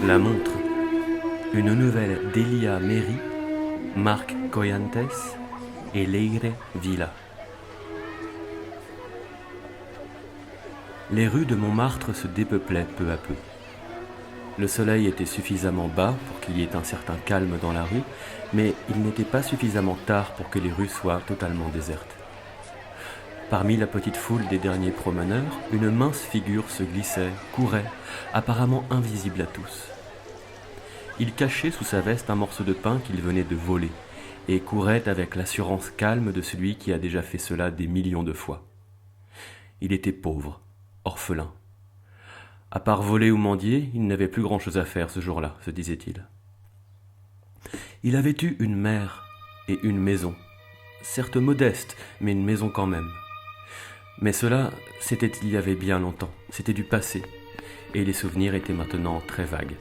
La montre, une nouvelle d'Elia Meri, Marc Coyantes et Leire Villa. Les rues de Montmartre se dépeuplaient peu à peu. Le soleil était suffisamment bas pour qu'il y ait un certain calme dans la rue, mais il n'était pas suffisamment tard pour que les rues soient totalement désertes. Parmi la petite foule des derniers promeneurs, une mince figure se glissait, courait, apparemment invisible à tous. Il cachait sous sa veste un morceau de pain qu'il venait de voler, et courait avec l'assurance calme de celui qui a déjà fait cela des millions de fois. Il était pauvre, orphelin. À part voler ou mendier, il n'avait plus grand-chose à faire ce jour-là, se disait-il. Il avait eu une mère et une maison, certes modeste, mais une maison quand même. Mais cela, c'était il y avait bien longtemps, c'était du passé, et les souvenirs étaient maintenant très vagues.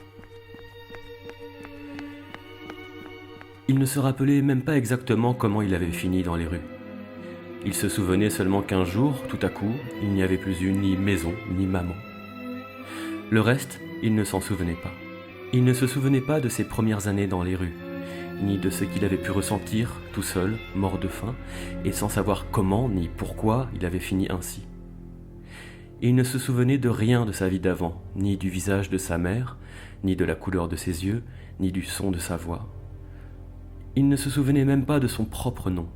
Il ne se rappelait même pas exactement comment il avait fini dans les rues. Il se souvenait seulement qu'un jour, tout à coup, il n'y avait plus eu ni maison, ni maman. Le reste, il ne s'en souvenait pas. Il ne se souvenait pas de ses premières années dans les rues, ni de ce qu'il avait pu ressentir, tout seul, mort de faim, et sans savoir comment ni pourquoi il avait fini ainsi. Il ne se souvenait de rien de sa vie d'avant, ni du visage de sa mère, ni de la couleur de ses yeux, ni du son de sa voix. Il ne se souvenait même pas de son propre nom.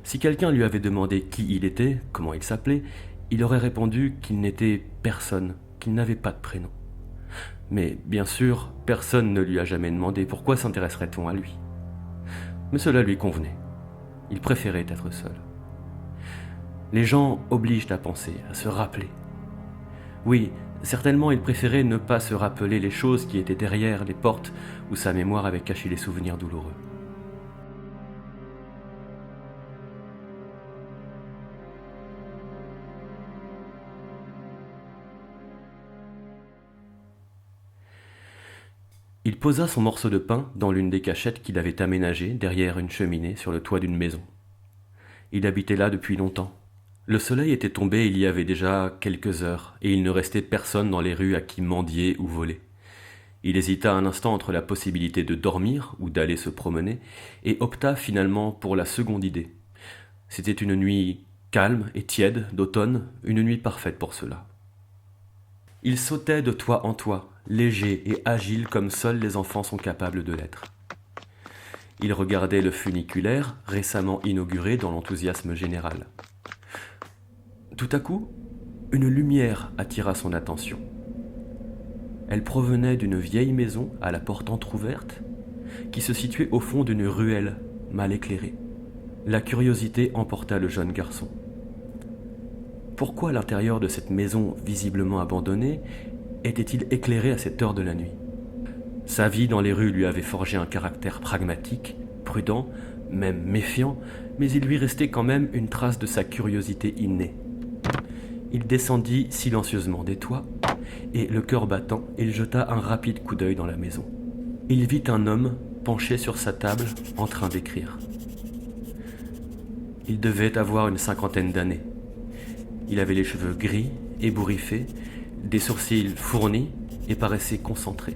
Si quelqu'un lui avait demandé qui il était, comment il s'appelait, il aurait répondu qu'il n'était personne, qu'il n'avait pas de prénom. Mais bien sûr, personne ne lui a jamais demandé pourquoi s'intéresserait-on à lui. Mais cela lui convenait. Il préférait être seul. Les gens obligent à penser, à se rappeler. Oui, certainement il préférait ne pas se rappeler les choses qui étaient derrière les portes où sa mémoire avait caché les souvenirs douloureux. Il posa son morceau de pain dans l'une des cachettes qu'il avait aménagées derrière une cheminée sur le toit d'une maison. Il habitait là depuis longtemps. Le soleil était tombé il y avait déjà quelques heures, et il ne restait personne dans les rues à qui mendier ou voler. Il hésita un instant entre la possibilité de dormir ou d'aller se promener, et opta finalement pour la seconde idée. C'était une nuit calme et tiède d'automne, une nuit parfaite pour cela. Il sautait de toit en toit, léger et agile comme seuls les enfants sont capables de l'être. Il regardait le funiculaire, récemment inauguré dans l'enthousiasme général. Tout à coup, une lumière attira son attention. Elle provenait d'une vieille maison à la porte entr'ouverte, qui se situait au fond d'une ruelle mal éclairée. La curiosité emporta le jeune garçon. Pourquoi l'intérieur de cette maison visiblement abandonnée était-il éclairé à cette heure de la nuit ? Sa vie dans les rues lui avait forgé un caractère pragmatique, prudent, même méfiant, mais il lui restait quand même une trace de sa curiosité innée. Il descendit silencieusement des toits, et le cœur battant, il jeta un rapide coup d'œil dans la maison. Il vit un homme penché sur sa table, en train d'écrire. Il devait avoir une 50aine d'années. Il avait les cheveux gris, ébouriffés, des sourcils fournis et paraissait concentré.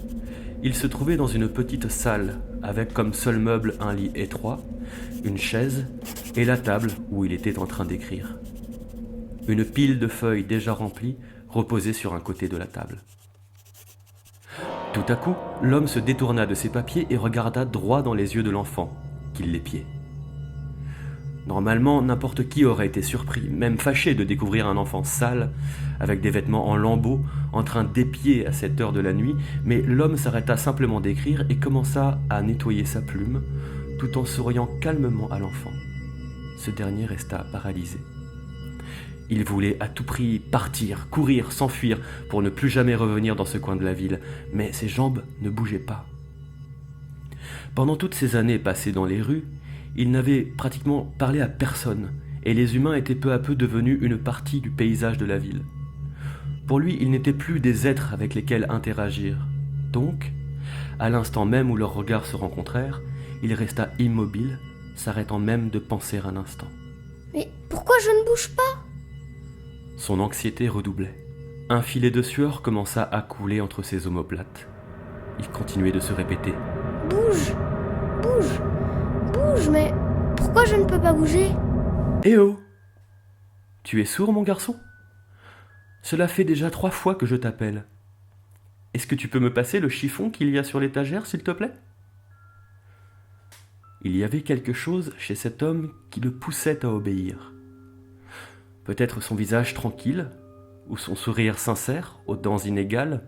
Il se trouvait dans une petite salle, avec comme seul meuble un lit étroit, une chaise et la table où il était en train d'écrire. Une pile de feuilles déjà remplies reposait sur un côté de la table. Tout à coup, l'homme se détourna de ses papiers et regarda droit dans les yeux de l'enfant, qu'il l'épiait. Normalement, n'importe qui aurait été surpris, même fâché de découvrir un enfant sale, avec des vêtements en lambeaux, en train d'épier à cette heure de la nuit, mais l'homme s'arrêta simplement d'écrire et commença à nettoyer sa plume, tout en souriant calmement à l'enfant. Ce dernier resta paralysé. Il voulait à tout prix partir, courir, s'enfuir, pour ne plus jamais revenir dans ce coin de la ville, mais ses jambes ne bougeaient pas. Pendant toutes ces années passées dans les rues, il n'avait pratiquement parlé à personne, et les humains étaient peu à peu devenus une partie du paysage de la ville. Pour lui, ils n'étaient plus des êtres avec lesquels interagir. Donc, à l'instant même où leurs regards se rencontrèrent, il resta immobile, s'arrêtant même de penser un instant. Mais pourquoi je ne bouge pas ? Son anxiété redoublait. Un filet de sueur commença à couler entre ses omoplates. Il continuait de se répéter. Bouge, bouge, bouge, mais pourquoi je ne peux pas bouger ? Eh oh ! Tu es sourd, mon garçon ? Cela fait déjà 3 fois que je t'appelle. Est-ce que tu peux me passer le chiffon qu'il y a sur l'étagère, s'il te plaît ? Il y avait quelque chose chez cet homme qui le poussait à obéir. Peut-être son visage tranquille, ou son sourire sincère, aux dents inégales,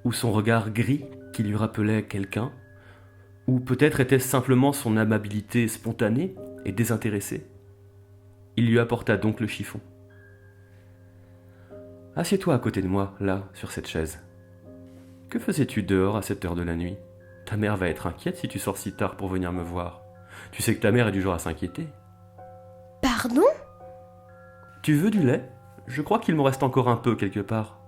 ou son regard gris qui lui rappelait quelqu'un, ou peut-être était-ce simplement son amabilité spontanée et désintéressée. Il lui apporta donc le chiffon. « Assieds-toi à côté de moi, là, sur cette chaise. Que faisais-tu dehors à cette heure de la nuit ? Ta mère va être inquiète si tu sors si tard pour venir me voir. Tu sais que ta mère est du genre à s'inquiéter. » Pardon ? Tu veux du lait ? Je crois qu'il m'en reste encore un peu quelque part.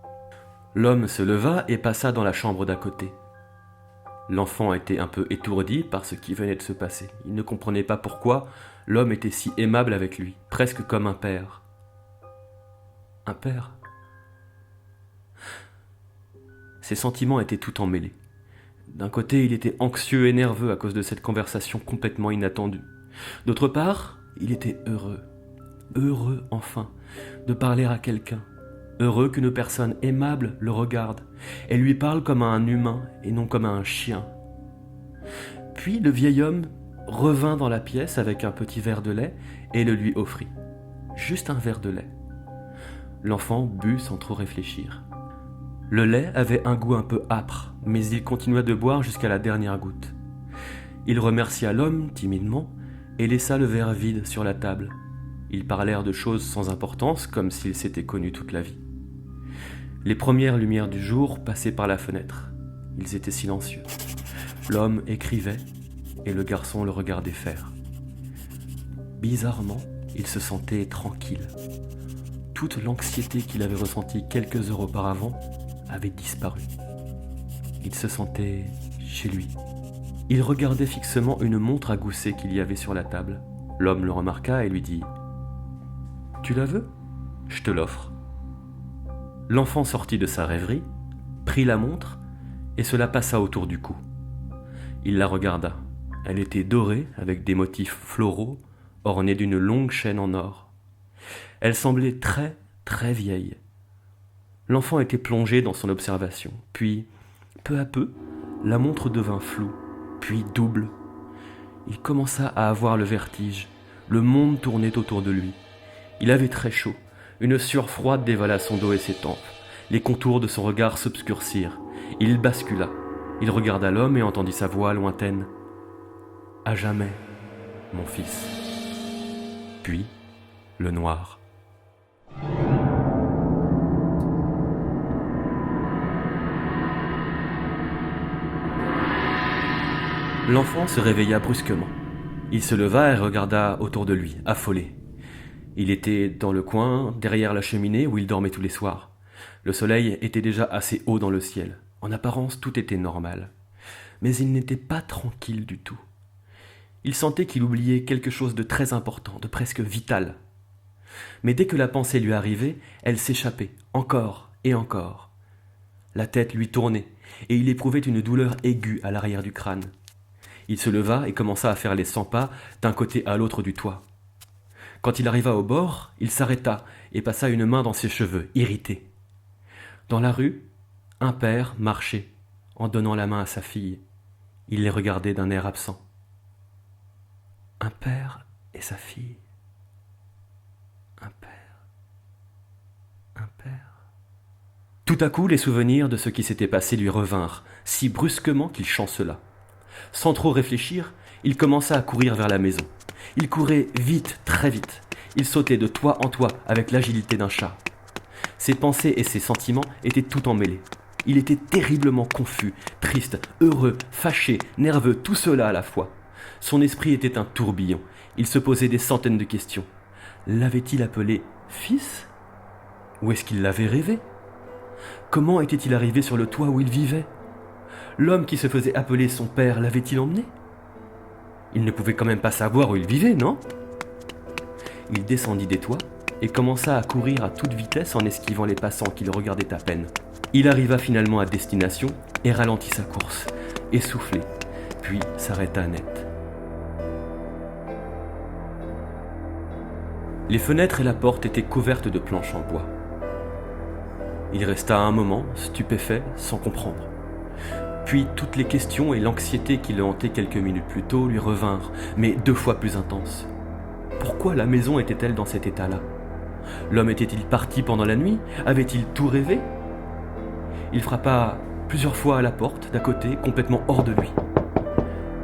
L'homme se leva et passa dans la chambre d'à côté. L'enfant était un peu étourdi par ce qui venait de se passer. Il ne comprenait pas pourquoi l'homme était si aimable avec lui, presque comme un père. Un père ? Ses sentiments étaient tout emmêlés. D'un côté, il était anxieux et nerveux à cause de cette conversation complètement inattendue. D'autre part, il était heureux. Heureux, enfin, de parler à quelqu'un. Heureux qu'une personne aimable le regarde et lui parle comme à un humain et non comme à un chien. Puis le vieil homme revint dans la pièce avec un petit verre de lait et le lui offrit. Juste un verre de lait. L'enfant but sans trop réfléchir. Le lait avait un goût un peu âpre, mais il continua de boire jusqu'à la dernière goutte. Il remercia l'homme timidement et laissa le verre vide sur la table. Ils parlèrent de choses sans importance, comme s'ils s'étaient connus toute la vie. Les premières lumières du jour passaient par la fenêtre. Ils étaient silencieux. L'homme écrivait et le garçon le regardait faire. Bizarrement, il se sentait tranquille. Toute l'anxiété qu'il avait ressentie quelques heures auparavant avait disparu. Il se sentait chez lui. Il regardait fixement une montre à gousset qu'il y avait sur la table. L'homme le remarqua et lui dit « Tu la veux ? Je te l'offre. » L'enfant sortit de sa rêverie, prit la montre et se la passa autour du cou. Il la regarda. Elle était dorée avec des motifs floraux ornés d'une longue chaîne en or. Elle semblait très, très vieille. L'enfant était plongé dans son observation. Puis, peu à peu, la montre devint floue, puis double. Il commença à avoir le vertige. Le monde tournait autour de lui. Il avait très chaud. Une sueur froide dévala son dos et ses tempes. Les contours de son regard s'obscurcirent. Il bascula. Il regarda l'homme et entendit sa voix lointaine. « À jamais, mon fils. » Puis, le noir. L'enfant se réveilla brusquement. Il se leva et regarda autour de lui, affolé. Il était dans le coin, derrière la cheminée où il dormait tous les soirs. Le soleil était déjà assez haut dans le ciel. En apparence, tout était normal. Mais il n'était pas tranquille du tout. Il sentait qu'il oubliait quelque chose de très important, de presque vital. Mais dès que la pensée lui arrivait, elle s'échappait, encore et encore. La tête lui tournait, et il éprouvait une douleur aiguë à l'arrière du crâne. Il se leva et commença à faire les 100 pas d'un côté à l'autre du toit. Quand il arriva au bord, il s'arrêta et passa une main dans ses cheveux, irrité. Dans la rue, un père marchait, en donnant la main à sa fille. Il les regardait d'un air absent. Un père et sa fille. Un père. Un père. Tout à coup, les souvenirs de ce qui s'était passé lui revinrent, si brusquement qu'il chancela. Sans trop réfléchir, il commença à courir vers la maison. Il courait vite, très vite. Il sautait de toit en toit avec l'agilité d'un chat. Ses pensées et ses sentiments étaient tout emmêlés. Il était terriblement confus, triste, heureux, fâché, nerveux, tout cela à la fois. Son esprit était un tourbillon. Il se posait des centaines de questions. L'avait-il appelé fils ? Ou est-ce qu'il l'avait rêvé ? Comment était-il arrivé sur le toit où il vivait ? L'homme qui se faisait appeler son père l'avait-il emmené ? Il ne pouvait quand même pas savoir où il vivait, non ? Il descendit des toits et commença à courir à toute vitesse en esquivant les passants qui le regardaient à peine. Il arriva finalement à destination et ralentit sa course, essoufflé, puis s'arrêta net. Les fenêtres et la porte étaient couvertes de planches en bois. Il resta un moment, stupéfait, sans comprendre. Puis toutes les questions et l'anxiété qui le hantaient quelques minutes plus tôt lui revinrent, mais 2 fois plus intenses. Pourquoi la maison était-elle dans cet état-là ? L'homme était-il parti pendant la nuit ? Avait-il tout rêvé ? Il frappa plusieurs fois à la porte d'à côté, complètement hors de lui.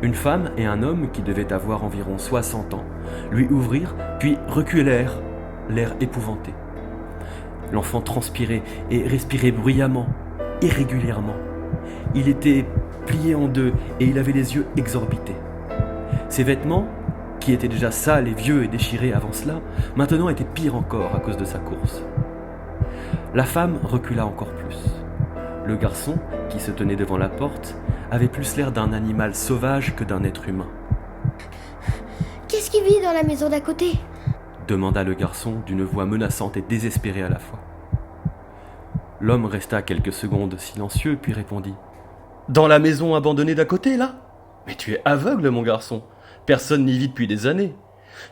Une femme et un homme qui devaient avoir environ 60 ans lui ouvrirent, puis reculèrent, l'air épouvanté. L'enfant transpirait et respirait bruyamment, irrégulièrement. Il était plié en 2 et il avait les yeux exorbités. Ses vêtements, qui étaient déjà sales et vieux et déchirés avant cela, maintenant étaient pires encore à cause de sa course. La femme recula encore plus. Le garçon, qui se tenait devant la porte, avait plus l'air d'un animal sauvage que d'un être humain. « Qu'est-ce qui vit dans la maison d'à côté ?» demanda le garçon d'une voix menaçante et désespérée à la fois. L'homme resta quelques secondes silencieux, puis répondit « Dans la maison abandonnée d'à côté, là ? Mais tu es aveugle, mon garçon. Personne n'y vit depuis des années.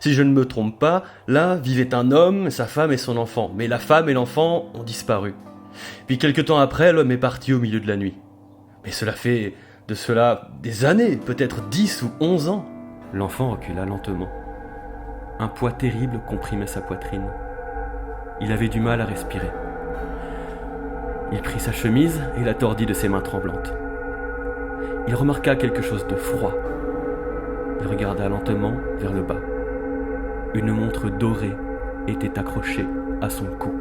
Si je ne me trompe pas, là vivait un homme, sa femme et son enfant. Mais la femme et l'enfant ont disparu. Puis quelque temps après, l'homme est parti au milieu de la nuit. Mais cela fait de cela des années, peut-être 10 ou 11 ans. » L'enfant recula lentement. Un poids terrible comprimait sa poitrine. Il avait du mal à respirer. Il prit sa chemise et la tordit de ses mains tremblantes. Il remarqua quelque chose de froid. Il regarda lentement vers le bas. Une montre dorée était accrochée à son cou.